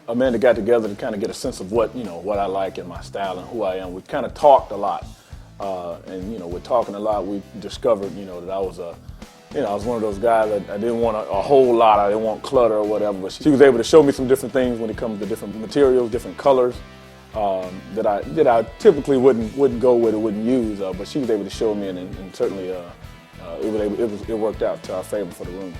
Amanda got together to kind of get a sense of what, what I like and my style and who I am. We kind of talked a lot. And, with talking a lot, we discovered, that I was I was one of those guys that I didn't want a whole lot. I didn't want clutter or whatever. But she was able to show me some different things when it comes to different materials, different colors that I typically wouldn't go with or wouldn't use. But she was able to show me, and certainly it worked out to our favor for the room.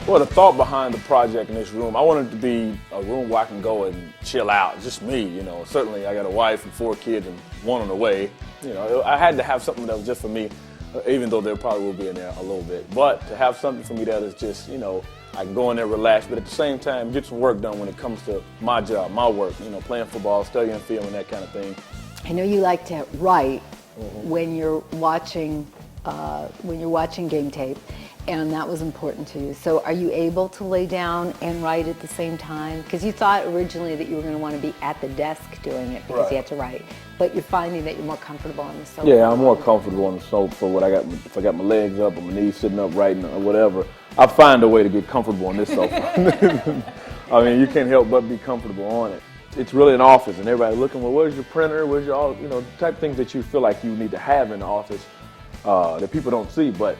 Well, the thought behind the project in this room, I wanted it to be a room where I can go and chill out, just me, Certainly I got a wife and 4 kids and one on the way. I had to have something that was just for me, even though there probably will be in there a little bit. But to have something for me that is just, I can go in there, relax, but at the same time, get some work done when it comes to my job, my work, playing football, studying film, and that kind of thing. I know you like to write when you're watching game tape. And that was important to you. So are you able to lay down and write at the same time? Because you thought originally that you were going to want to be at the desk doing it because you had to write. But you're finding that you're more comfortable on the sofa. Yeah, I'm more comfortable on the sofa. So if I got my legs up or my knees sitting up writing or whatever, I find a way to get comfortable on this sofa. I mean, you can't help but be comfortable on it. It's really an office, and everybody looking, well, where's your printer? Where's your, type of things that you feel like you need to have in the office. That people don't see, but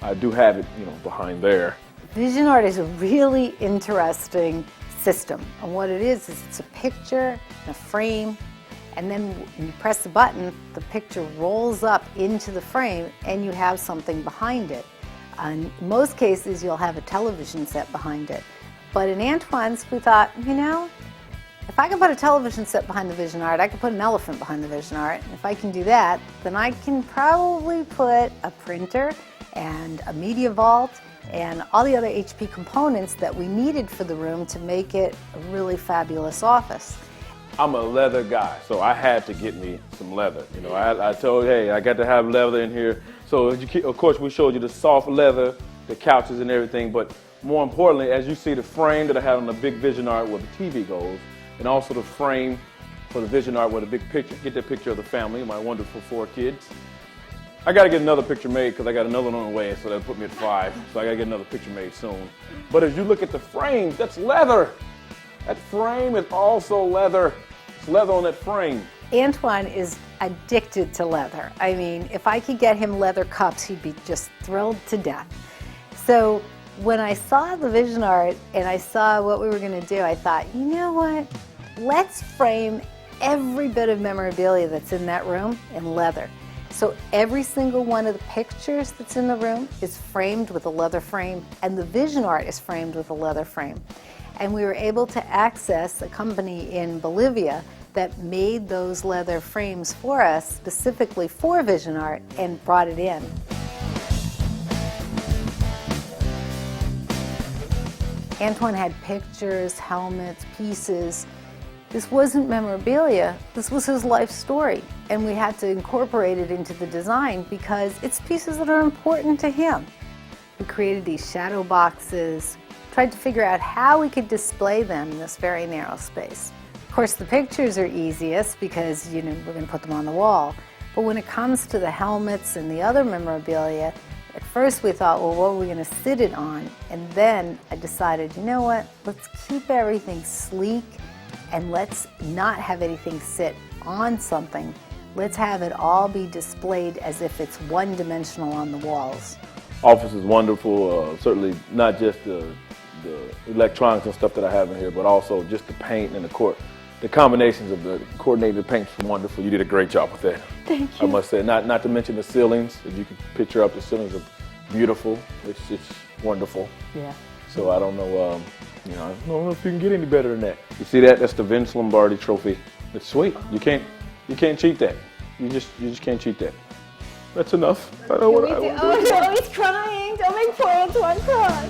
I do have it, behind there. VisionArt is a really interesting system, and what it is it's a picture, a frame, and then when you press the button, the picture rolls up into the frame, and you have something behind it. In most cases, you'll have a television set behind it, but in Antoine's, we thought, if I can put a television set behind the VisionArt, I can put an elephant behind the VisionArt. And if I can do that, then I can probably put a printer and a media vault and all the other HP components that we needed for the room to make it a really fabulous office. I'm a leather guy, so I had to get me some leather. I told, hey, I got to have leather in here. So of course we showed you the soft leather, the couches and everything, but more importantly, as you see the frame that I had on the big VisionArt where the TV goes, and also the frame for the VisionArt with a big picture. Get that picture of the family, my wonderful 4 kids. I got to get another picture made because I got another one on the way, so that'll put me at 5. So I got to get another picture made soon. But as you look at the frame, that's leather. That frame is also leather. It's leather on that frame. Antoine is addicted to leather. I mean, if I could get him leather cups, he'd be just thrilled to death. So when I saw the VisionArt and I saw what we were going to do, I thought, you know what? Let's frame every bit of memorabilia that's in that room in leather. So every single one of the pictures that's in the room is framed with a leather frame, and the VisionArt is framed with a leather frame. And we were able to access a company in Bolivia that made those leather frames for us specifically for VisionArt and brought it in. Antoine had pictures, helmets, pieces. This wasn't memorabilia, this was his life story, and we had to incorporate it into the design because it's pieces that are important to him. We created these shadow boxes, tried to figure out how we could display them in this very narrow space. Of course, the pictures are easiest because we're going to put them on the wall, but when it comes to the helmets and the other memorabilia, at first we thought, well, what are we going to sit it on? And then I decided, you know what, let's keep everything sleek and let's not have anything sit on something. Let's have it all be displayed as if it's one-dimensional on the walls. Office is wonderful, certainly not just the electronics and stuff that I have in here, but also just the paint and the combinations of the coordinated paints are wonderful. You did a great job with that. Thank you. I must say, not to mention the ceilings. If you can picture up, the ceilings are beautiful. It's wonderful. Yeah. So I don't know, I don't know if you can get any better than that. You see that? That's the Vince Lombardi trophy. It's sweet. You can't cheat that. You just can't cheat that. That's enough. I know what I want to do. Oh no, he's crying. Don't make poor Antoine cry.